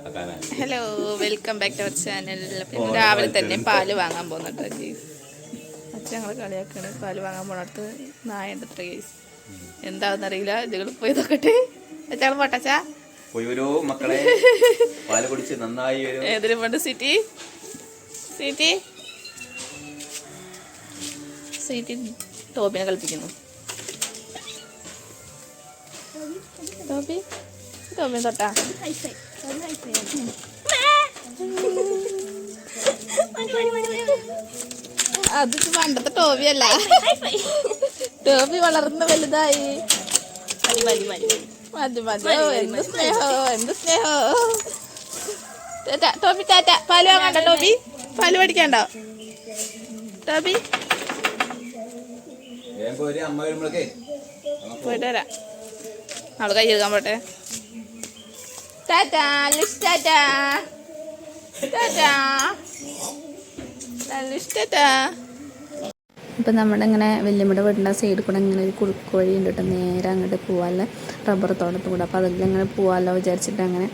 Hello, welcome back to our channel. പിന്നെ രാവിലെ തന്നെ പാല് വാങ്ങാൻ പോകുന്നുണ്ട് ഗീസ്. അച്ഛങ്ങൾ കളിയാക്കാണ്. പാല് വാങ്ങാൻ പോണടുത്ത് നായുണ്ട് അത്ര ഗീസ്. എന്താണെന്നറിയില്ല. ഇതുകൾ പോയി നോക്കട്ടെ. അച്ഛങ്ങൾ പോട്ടച്ചാ പോയി വരൂ മക്കളെ, പാല് കുടിച്ച് നന്നായി വരൂ. ഏതിലും പണ്ട് സിറ്റി സിറ്റി സിറ്റി ടോബിനെ കളിപ്പിക്കുന്നു. ടോബി ടോബിനെ തൊട്ടാ അത് പണ്ടത്തെ ടോബിയല്ല. ടോബി വളർന്ന് വലുതായി. മതി മതി. എന്ത് സ്നേഹോ, എന്ത് സ്നേഹോ. ടോബി ടാറ്റ. പാല് വാങ്ങണ്ട ടോബി, പാല് പഠിക്കണ്ടോ ടോബി? പോയിട്ട് വരാം. അവള് കൈ കഴുകാൻ പോട്ടെ. ടാറ്റാ ലിഷ്, ടാറ്റാ ടാറ്റാ ലിഷ്, ടാറ്റാ. ഇപ്പം നമ്മുടെ ഇങ്ങനെ വല്യമ്മയുടെ വീടിൻ്റെ സൈഡിൽ കൂടെ ഇങ്ങനെ ഒരു കുറുക്ക് വഴി ഉണ്ട് കേട്ടോ. നേരെ അങ്ങോട്ട് പോകാമല്ലോ, റബ്ബർ തോട്ടത്തിൽ കൂടെ. അപ്പോൾ അതിങ്ങനെ പോകാമല്ലോ വിചാരിച്ചിട്ട് അങ്ങനെ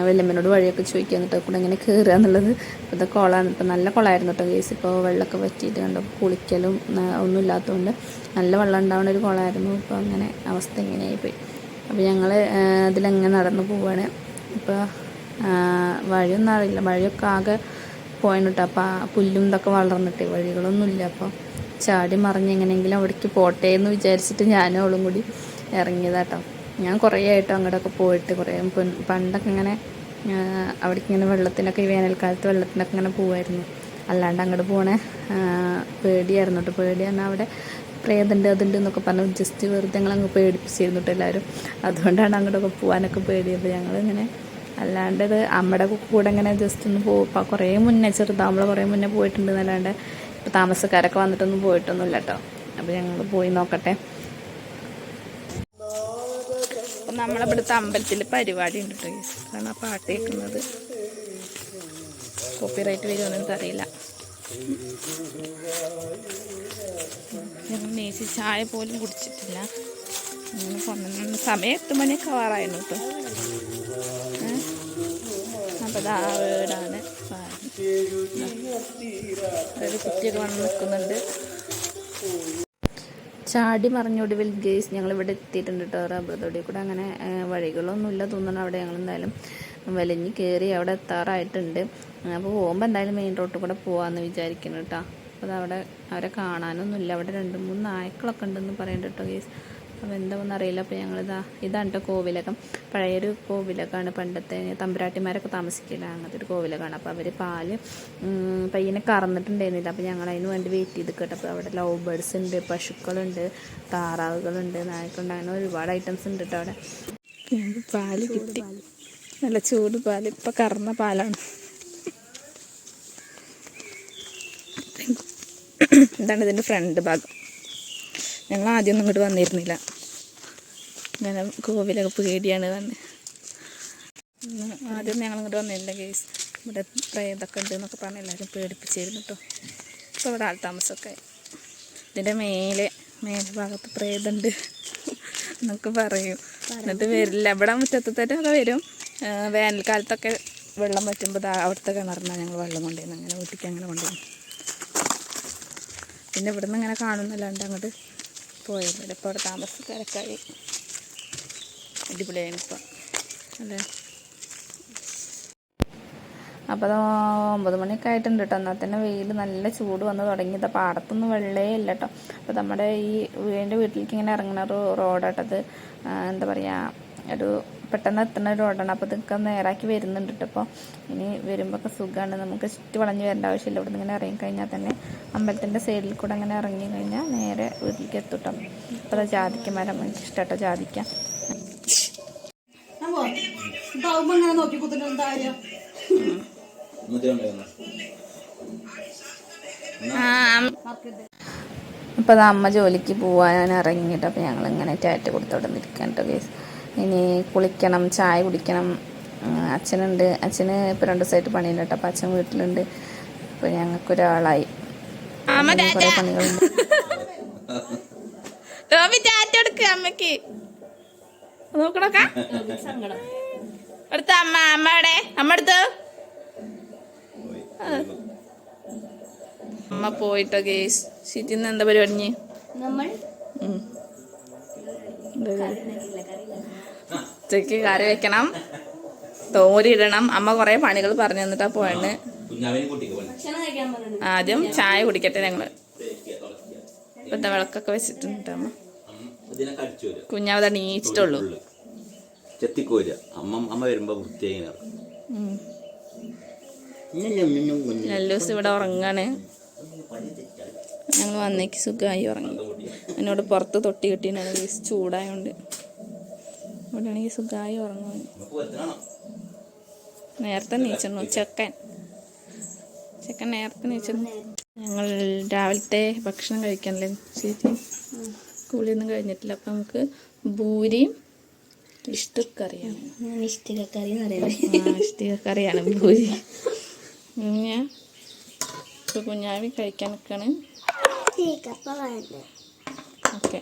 വല്യമ്മനോട് വഴിയൊക്കെ ചോദിക്കുക. എന്നിട്ട് കൂടെ ഇങ്ങനെ കയറുക എന്നുള്ളത്. ഇപ്പോഴത്തെ കുളമാണ്. ഇപ്പം നല്ല കുളമായിരുന്നു കേട്ടോ കേസ്. ഇപ്പോൾ വെള്ളമൊക്കെ വറ്റിയിട്ട് കണ്ടോ, കുളിക്കലും ഒന്നും ഇല്ലാത്തതുകൊണ്ട് നല്ല വെള്ളം ഉണ്ടാവുന്ന ഒരു കുളമായിരുന്നു. ഇപ്പോൾ അങ്ങനെ അവസ്ഥ ഇങ്ങനെയായിപ്പോയി. അപ്പോൾ ഞങ്ങൾ അതിലങ്ങനെ നടന്നു പോവുകയാണ്. ഇപ്പോൾ വഴിയൊന്നും അറിയില്ല, വഴിയൊക്കെ ആകെ പോയിന് കേട്ടോ. അപ്പോൾ പുല്ലും ഇതൊക്കെ വളർന്നിട്ട് വഴികളൊന്നുമില്ല. അപ്പോൾ ചാടി മറിഞ്ഞ് എങ്ങനെയെങ്കിലും അവിടേക്ക് പോട്ടെ എന്ന് വിചാരിച്ചിട്ട് ഞാനും അവളും കൂടി ഇറങ്ങിയതാട്ടോ. ഞാൻ കുറേ ആയിട്ട് അങ്ങോട്ടൊക്കെ പോയിട്ട് കുറേ പണ്ടൊക്കെ ഇങ്ങനെ അവിടേക്ക് ഇങ്ങനെ വെള്ളത്തിനൊക്കെ ഈ വേനൽക്കാലത്ത് വെള്ളത്തിനൊക്കെ ഇങ്ങനെ പോവായിരുന്നു. അല്ലാണ്ട് അങ്ങോട്ട് പോണേ പേടിയായിരുന്നു കേട്ടോ. പേടി പറഞ്ഞാൽ അവിടെ പ്രേതമുണ്ട് അതുണ്ട് എന്നൊക്കെ പറഞ്ഞ് ജസ്റ്റ് വെറുതെ ഞങ്ങളങ്ങ് പേടിപ്പിച്ചിരുന്നു കേട്ടോ എല്ലാവരും. അതുകൊണ്ടാണ് അങ്ങോട്ടൊക്കെ പോകാനൊക്കെ പേടി. അപ്പോൾ ഞങ്ങളിങ്ങനെ അല്ലാണ്ടത് അമ്മയുടെ കൂടെ ഇങ്ങനെ ജസ്റ്റ് ഒന്ന് പോകും. കുറേ മുന്നേ ചെറുതാകുമ്പോൾ കുറേ മുന്നേ പോയിട്ടുണ്ട് എന്നല്ലാണ്ട് ഇപ്പോൾ താമസക്കാരൊക്കെ വന്നിട്ടൊന്നും പോയിട്ടൊന്നുമില്ല കേട്ടോ. അപ്പോൾ ഞങ്ങൾ പോയി നോക്കട്ടെ. അപ്പം നമ്മളിവിടുത്തെ അമ്പലത്തിൽ പരിപാടി ഉണ്ട് കേട്ടോ. കാരണം ആ പാട്ട് കേൾക്കുന്നത് കോപ്പിറൈറ്റ് വരുമെന്ന് എനിക്കറിയില്ല. ഞങ്ങൾ നേച്ചി ചായ പോലും കുടിച്ചിട്ടില്ല. അങ്ങനെ കൊണ്ടുവന്ന സമയം 8 മണിയൊക്കെ ആവാറായിരുന്നു കേട്ടോ. അപ്പോൾ ഇതാ വീടാണ്. ഒരു കുട്ടിയൊക്കെ വന്ന് നിൽക്കുന്നുണ്ട്. ചാടി മറിഞ്ഞൊടുവിൽ ഗേസ് ഞങ്ങളിവിടെ എത്തിയിട്ടുണ്ട് കേട്ടോ. റബ്ബർ തൊടിയിൽ കൂടെ അങ്ങനെ വഴികളൊന്നുമില്ല തോന്നണം. അവിടെ ഞങ്ങൾ എന്തായാലും വലിഞ്ഞ് കയറി അവിടെ എത്താറായിട്ടുണ്ട്. അപ്പോൾ പോകുമ്പോൾ എന്തായാലും മെയിൻ റോഡിൽ കൂടെ പോകാമെന്ന് വിചാരിക്കുന്നു കേട്ടോ. അപ്പോൾ അതവിടെ അവരെ കാണാനൊന്നുമില്ല. അവിടെ 2-3 നായ്ക്കളൊക്കെ ഉണ്ടെന്ന് പറയുന്നുണ്ട് കേട്ടോ ഗേസ്. അപ്പോൾ എന്താണെന്ന് അറിയില്ല. അപ്പോൾ ഇതാണ് കേട്ടോ കോവിലകം. പഴയൊരു കോവിലകമാണ്. പണ്ടത്തെ തമ്പുരാട്ടിമാരൊക്കെ താമസിക്കില്ല, അങ്ങനത്തെ ഒരു കോവിലകമാണ്. അപ്പോൾ അവർ പാല് പയ്യനെ കറന്നിട്ടുണ്ടായിരുന്നില്ല. അപ്പോൾ ഞങ്ങൾ അതിന് വേണ്ടി വെയിറ്റ് ചെയ്ത് കേട്ടോ. അപ്പോൾ അവിടെ ലവ് ബേർഡ്സ് ഉണ്ട്, പശുക്കളുണ്ട്, താറാവുകളുണ്ട്, നായ്ക്കളുണ്ട്, അങ്ങനെ ഒരുപാട് ഐറ്റംസ് ഉണ്ട് കേട്ടോ അവിടെ. പാല് കിട്ടി, നല്ല ചൂട് പാല്. ഇപ്പം കറന്ന പാലാണ്. ഇതാണ് ഇതിൻ്റെ ഫ്രണ്ട് ഭാഗം. ഞങ്ങൾ ആദ്യമൊന്നും ഇങ്ങോട്ട് വന്നിരുന്നില്ല. ഇങ്ങനെ കോവിലൊക്കെ പേടിയാണ് തന്നെ. ആദ്യം ഞങ്ങൾ ഇങ്ങോട്ട് വന്നിരുന്നില്ല കേസ്. ഇവിടെ പ്രേതൊക്കെ ഉണ്ട് എന്നൊക്കെ പറഞ്ഞ് എല്ലാവരും പേടിപ്പിച്ചിരുന്നു കേട്ടോ. ഇപ്പോൾ ഇവിടെ ആൾത്താമസമൊക്കെ. ഇതിൻ്റെ മേലെ ഭാഗത്ത് പ്രേതമുണ്ട് എന്നൊക്കെ പറയും. എന്നിട്ട് വരില്ല. ഇവിടെ മുറ്റത്തൊക്കെ വരും. വേനൽക്കാലത്തൊക്കെ വെള്ളം വറ്റുമ്പോൾ അവിടുത്തെ കിണറിനാണ് ഞങ്ങൾ വെള്ളം കൊണ്ടുവരുന്നത്. അങ്ങനെ വീട്ടിലേക്ക് അങ്ങനെ കൊണ്ടുവരും. പിന്നെ ഇവിടെ നിന്ന് ഇങ്ങനെ കാണുന്നല്ലാണ്ട് അങ്ങോട്ട് പോയില്ല. ഇപ്പോൾ അവിടെ താമസക്കാരൊക്കെയായി. അടിപൊളിയായിരുന്നു ഇപ്പം അല്ലേ. അപ്പോൾ 9 മണിയൊക്കെ ആയിട്ടുണ്ട് കേട്ടോ. എന്നാൽ തന്നെ വെയിൽ നല്ല ചൂട് വന്ന് തുടങ്ങിയത്. പാടത്തൊന്നും വെള്ളേ ഇല്ല കേട്ടോ. അപ്പോൾ നമ്മുടെ ഈ എൻ്റെ വീട്ടിലേക്ക് ഇങ്ങനെ ഇറങ്ങുന്ന ഒരു റോഡാട്ടത് എന്താ പറയുക, ഒരു പെട്ടെന്ന് എത്തുന്ന ഒരു റോഡാണ്. അപ്പോൾ ഇതൊക്കെ നേരാക്കി വരുന്നുണ്ട് കേട്ടോ. അപ്പോൾ ഇനി വരുമ്പോഴൊക്കെ സുഖമാണ്. നമുക്ക് ചുറ്റി വളഞ്ഞ് വരേണ്ട ആവശ്യമില്ല. ഇവിടെ നിന്ന് ഇങ്ങനെ ഇറങ്ങിക്കഴിഞ്ഞാൽ തന്നെ അമ്പലത്തിൻ്റെ സൈഡിൽ കൂടെ അങ്ങനെ ഇറങ്ങി കഴിഞ്ഞാൽ നേരെ വീട്ടിലേക്ക് എത്തും കേട്ടോ. അപ്പോൾ അത് ജാതിക്ക മരം എനിക്ക് ഇഷ്ടമായിട്ടോ ജാതിക്ക. അപ്പോൾ അത് അമ്മ ജോലിക്ക് പോകാൻ ഇറങ്ങിയിട്ട് അപ്പോൾ ഞങ്ങളിങ്ങനെ ടാറ്റ കൊടുത്തോടെ നിൽക്കാൻ കേട്ടോ കേസ്. ഇനി കുളിക്കണം, ചായ കുടിക്കണം. അച്ഛനുണ്ട്, അച്ഛന് ഇപ്പോൾ 2 ദിവസമായിട്ട് പണിയുണ്ട് കേട്ടോ. അപ്പോൾ അച്ഛൻ വീട്ടിലുണ്ട്. ഇപ്പോൾ ഞങ്ങൾക്കൊരാളായി കുറേ പണികളുണ്ട്. നോക്കണോക്ക അടുത്ത അമ്മ അമ്മയുടെ അമ്മ അടുത്ത് അമ്മ പോയിട്ടോ ഗേസ് സിറ്റിന്ന് എന്താ പരിപാടി ഉച്ചക്ക് കറി വെക്കണം തോരിയിടണം അമ്മ കൊറേ പണികൾ പറഞ്ഞു തന്നിട്ടാ പോയെന്ന് ആദ്യം ചായ കുടിക്കട്ടെ ഞങ്ങള് ഇപ്പത്തെ വിളക്കൊക്കെ വെച്ചിട്ടുണ്ട് അമ്മ കുഞ്ഞാവത നീച്ചിട്ടുള്ളൂ ചെത്തിക്കോര അമ്മ വരുമ്പോ വൃത്തിയായി നെല്ലൂസ് ഇവിടെ ഉറങ്ങാണ് ഞങ്ങൾ വന്നേക്ക് സുഖമായി ഉറങ്ങി എന്നോട് പുറത്ത് തൊട്ടി കിട്ടിയാണ് ചൂടായോണ്ട് ഇവിടെ ആണെങ്കിൽ സുഖമായി ഉറങ്ങും നേരത്തെ നീച്ചിരുന്നു ചെക്കൻ നേരത്തെ നീച്ചിരുന്നു ഞങ്ങൾ രാവിലത്തെ ഭക്ഷണം കഴിക്കാനല്ലേ ചേച്ചി കൂലിയൊന്നും കഴിഞ്ഞിട്ടില്ല അപ്പം നമുക്ക് ഭൂരിയും ഇഷ്ടിക്കറിയാണ് ഇഷ്ടിക്കറിയാണ് ഭൂരി ഞാൻ ഇപ്പൊ കുഞ്ഞാവി കഴിക്കാൻ നിൽക്കാണ് ഓക്കെ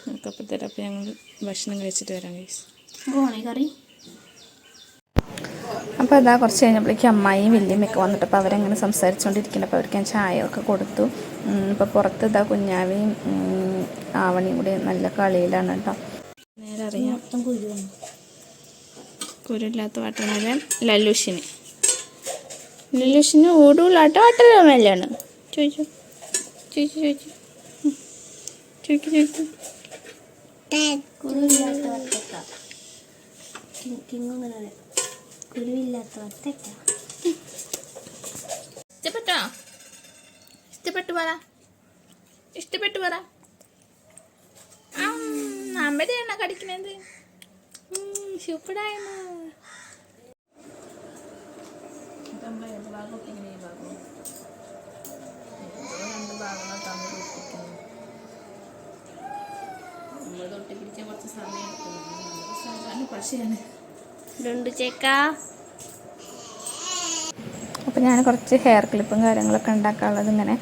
നമുക്കപ്പോൾ തരാം അപ്പം ഞങ്ങൾ ഭക്ഷണം കഴിച്ചിട്ട് വരാം ഗൈസ് കറി. അപ്പോൾ അതാ കുറച്ച് കഴിഞ്ഞപ്പോഴേക്കും അമ്മായിയും വല്യമ്മയൊക്കെ വന്നിട്ട് അപ്പോൾ അവരങ്ങനെ സംസാരിച്ചുകൊണ്ടിരിക്കുന്നുണ്ട്. അപ്പോൾ അവർക്ക് ഞാൻ ചായ ഒക്കെ കൊടുത്തു. ഇപ്പോൾ പുറത്ത് ഇതാ കുഞ്ഞാവിയും ആവണിയും കൂടി നല്ല കളിയിലാണ് കേട്ടോ. നേരെ അറിയാം കുരുല്ലാത്ത വാട്ടർമെലൻ ലല്ലൂഷിന് ഓടുള്ളാട്ട വാട്ടർമെലാണ് ചോദിച്ചു ഇഷ്ടപ്പെട്ടു പറ അമ്മടെയാണോ കടിക്കണത് സൂപ്പറായിരുന്നു അപ്പോൾ ഞാൻ കുറച്ച് ഹെയർ ക്ലിപ്പും കാര്യങ്ങളൊക്കെ ഉണ്ടാക്കാനുള്ളത് ഇങ്ങനെ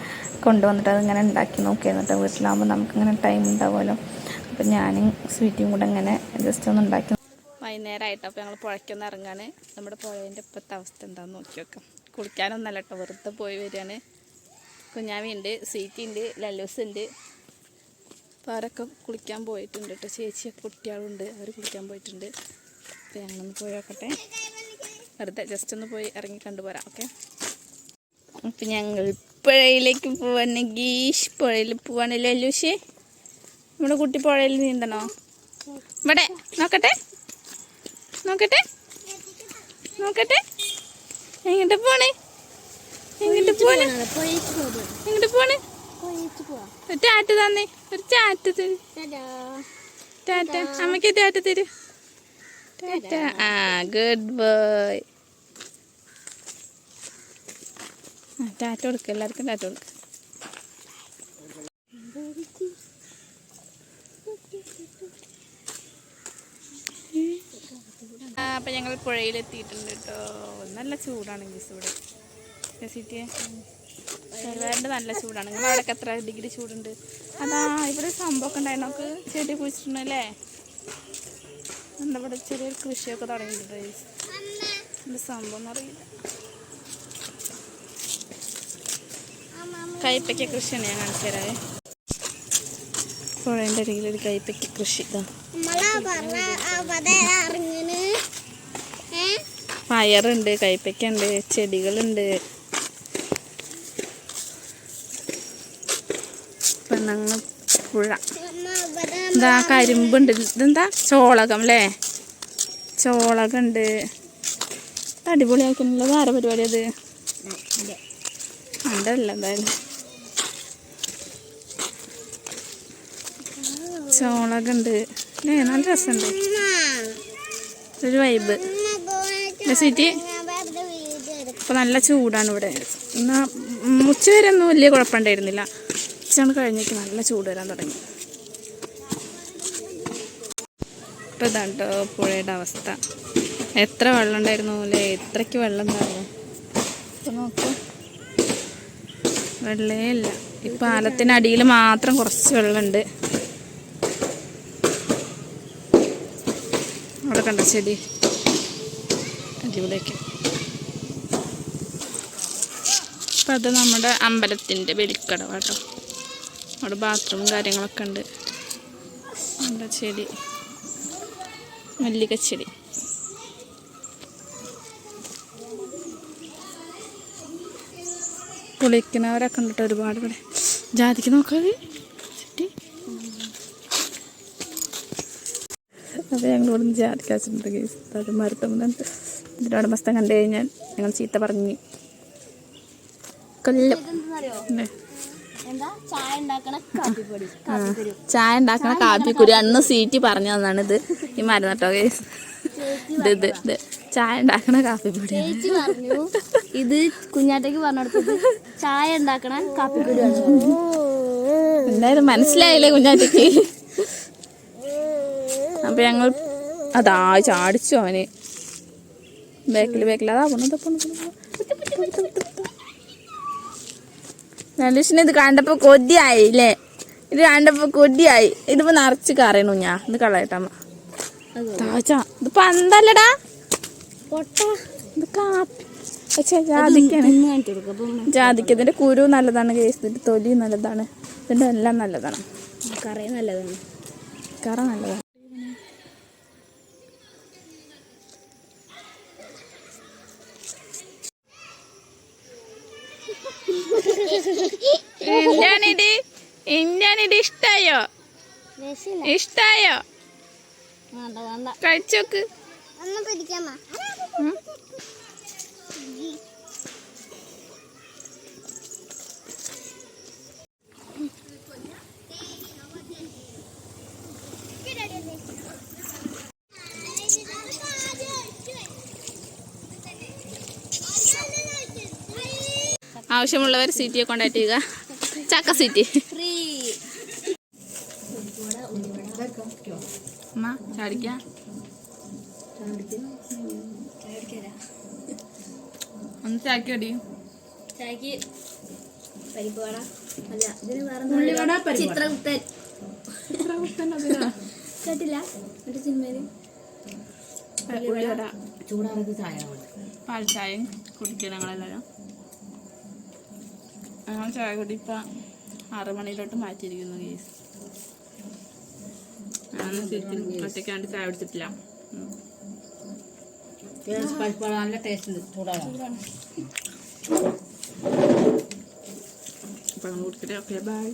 കൊണ്ടുവന്നിട്ട് അതിങ്ങനെ ഉണ്ടാക്കി നോക്കി എന്നിട്ട് വീട്ടിലാകുമ്പോൾ നമുക്കിങ്ങനെ ടൈം ഉണ്ടാവുമല്ലോ. അപ്പം ഞാനും സ്വീറ്റും കൂടെ ഇങ്ങനെ ജസ്റ്റ് ഒന്ന് ഉണ്ടാക്കി. വൈകുന്നേരമായിട്ട് അപ്പോൾ ഞങ്ങൾ പുഴയ്ക്കൊന്ന് ഇറങ്ങാണ്. നമ്മുടെ പുഴേൻ്റെ ഇപ്പോഴത്തെ അവസ്ഥ എന്താണെന്ന് നോക്കി വെക്കാം. കുളിക്കാനൊന്നല്ല കേട്ടോ, വെറുതെ പോയി വരികയാണ്. കുഞ്ഞാവിയുണ്ട്, സ്വീറ്റുണ്ട്, ലല്ലൂസ് ഉണ്ട്. അപ്പോൾ അവരൊക്കെ കുളിക്കാൻ പോയിട്ടുണ്ട് കേട്ടോ. ചേച്ചിയൊക്കെ കുട്ടികളുണ്ട്, അവർ കുളിക്കാൻ പോയിട്ടുണ്ട്. അപ്പോൾ ഞങ്ങളൊന്ന് പോയി നോക്കട്ടെ, വെറുതെ ജസ്റ്റ് ഒന്ന് പോയി ഇറങ്ങി കണ്ടുപോരാം. ഓക്കെ, അപ്പം ഞങ്ങൾ പുഴയിലേക്ക് പോവാണ്. ഗീഷ് പുഴയിൽ പോവാണ്. ലല്ലൂഷേ നമ്മുടെ കുട്ടി പുഴയിൽ നീന്തണോ? ഇവിടെ നോക്കട്ടെ എങ്ങോട്ട് പോണേ ഒരു ടാറ്റ തന്നെ, ഒരു ടാറ്റ തരും. ടാറ്റ അമ്മയ്ക്ക് ടാറ്റ തരും. ടാറ്റ. ആ ഗുഡ് ബോയ്. ടാറ്റ കൊടുക്കുക, എല്ലാവർക്കും ടാറ്റ കൊടുക്കുക. അപ്പം ഞങ്ങൾ പുഴയിലെത്തിയിട്ടുണ്ട് കേട്ടോ. നല്ല ചൂടാണ് ഗീസ് ഇവിടെ. ചെറുതായിട്ട് നല്ല ചൂടാണ്. നിങ്ങൾ അവിടെയൊക്കെ എത്ര ഡിഗ്രി ചൂടുണ്ട്? അതാ ഇവിടെ സംഭവമൊക്കെ ഉണ്ടായിരുന്നു. നമുക്ക് ചെടി കുഴിച്ചിട്ടുണ്ടല്ലേ. എന്താ ഇവിടെ ചെറിയൊരു കൃഷിയൊക്കെ തുടങ്ങിയിട്ടുണ്ട്. എന്ത് സംഭവം എന്ന് അറിയില്ല. കൈപ്പയ്ക്ക കൃഷിയാണ് ഞാൻ കാണിച്ചു തരാവേ. പുഴേൻ്റെ അരികിലൊരു കൈപ്പയ്ക്ക കൃഷി. പയറുണ്ട്, കൈപ്പയ്ക്കുണ്ട്, ചെടികളുണ്ട്. പെണ്ണങ്ങ് പുഴ. ഇതാ കരിമ്പുണ്ട്. ഇതെന്താ ചോളകം അല്ലേ? ചോളകുണ്ട്. അടിപൊളിയാക്കുന്നുള്ളത് ആരെ പരിപാടി അത്? ഉണ്ടല്ല എന്തായാലും. ചോളകുണ്ട് അല്ലേ, നല്ല രസമുണ്ട്. ഒരു വൈബ് സ്വീറ്റ്. ഇപ്പം നല്ല ചൂടാണ് ഇവിടെ. എന്നാൽ ഉച്ച വരെ ഒന്നും വലിയ കുഴപ്പമുണ്ടായിരുന്നില്ല. ഉച്ചയാണ് കഴിഞ്ഞേക്ക് നല്ല ചൂട് വരാൻ തുടങ്ങി. ഇപ്പം ഇതാണ് കേട്ടോ പുഴയുടെ അവസ്ഥ. എത്ര വെള്ളം ഉണ്ടായിരുന്നു അല്ലേ? എത്രയ്ക്ക് വെള്ളം ഉണ്ടായിരുന്നു. ഇപ്പം നോക്കൂ, വെള്ളേ ഇല്ല. ഈ പാലത്തിനടിയിൽ മാത്രം കുറച്ച് വെള്ളമുണ്ട്. അവിടെ കണ്ട ചെടി ഇവിടേക്ക്. അപ്പം അത് നമ്മുടെ അമ്പലത്തിൻ്റെ വെളിക്കടവ കേട്ടോ. അവിടെ ബാത്റൂമും കാര്യങ്ങളൊക്കെ ഉണ്ട്. അവിടെ ചെടി, മല്ലികച്ചെടി. കുളിക്കുന്നവരൊക്കെ ഉണ്ട് കേട്ടോ ഒരുപാട്. ഇവിടെ ജാതിക്ക് നോക്കാതെ ചെടി. അപ്പോൾ ഞങ്ങളിവിടെ നിന്ന് ജാതിക്ക് വെച്ചിട്ടുണ്ട് കേസ്. അത് മരുത്തുന്നുണ്ട്. ഇതിൻ്റെ ഉടമസ്ഥ കണ്ടു കഴിഞ്ഞാൽ ഞങ്ങൾ ചീത്ത പറഞ്ഞ് കൊല്ലും. ചായ ഉണ്ടാക്കണ കാപ്പിക്കുരു അന്ന് സീറ്റി പറഞ്ഞു തന്നാണ് ഇത്. ഈ മരുന്ന് കേട്ടോ കേസ്. ഇത് ചായ ഉണ്ടാക്കണ കാപ്പിപ്പൊടി. ഇത് കുഞ്ഞാറ്റയ്ക്ക് പറഞ്ഞെടുത്തത് ചായ ഉണ്ടാക്കണ കാപ്പിക്കുരു. എന്തായാലും മനസ്സിലായില്ലേ കുഞ്ഞാറ്റയ്ക്ക്? അപ്പൊ ഞങ്ങൾ അതാ ചാടിച്ചു അവന്. ബേക്കിൽ അതാ നല്ലൂഷിന് ഇത് കണ്ടപ്പോ കൊതിയായില്ലേ? ഇത് കണ്ടപ്പോ കൊതിയായി. ഇതിപ്പോ നിറച്ച് കറിയണു ഞാൻ. ഇത് കളയട്ടമ്മ. താച്ചാ ഇത് പന്തല്ലടാ, ഇത് കാപ്പി. പക്ഷേ ജാതിക്കാണ്. ജാതിക്കതിന്റെ കുരു നല്ലതാണ് കേസ്. ഇതിന്റെ തൊലി നല്ലതാണ്. ഇതിന്റെ എല്ലാം നല്ലതാണ്. കറ നല്ലതാണ്. കറ നല്ലതാണ്. എന്താണിത് ഇഷ്ടായോ? കഴിച്ചോക്ക്. ആവശ്യമുള്ളവർ സീറ്റിയെ കോണ്ടാക്ട് ചെയ്യുക. ചക്ക സീറ്റ് ചാടിക്കാം. ഒന്ന് ചാക്കി അടി. പാൽ ചായയും കുടിക്കുക ഞങ്ങളെല്ലാവരും. ഞങ്ങൾ ചായ കുടി ഇപ്പം 6 മണിയിലോട്ട് മാറ്റിയിരിക്കുന്നു കേസ്. ഞാനൊന്നും ശരിക്കും ഒറ്റയ്ക്കാണ്ട് ചായ കുടിച്ചിട്ടില്ല. നല്ല ടേസ്റ്റ് ചൂടാണ്. അപ്പം കുടിക്കട്ടെ. Okay by.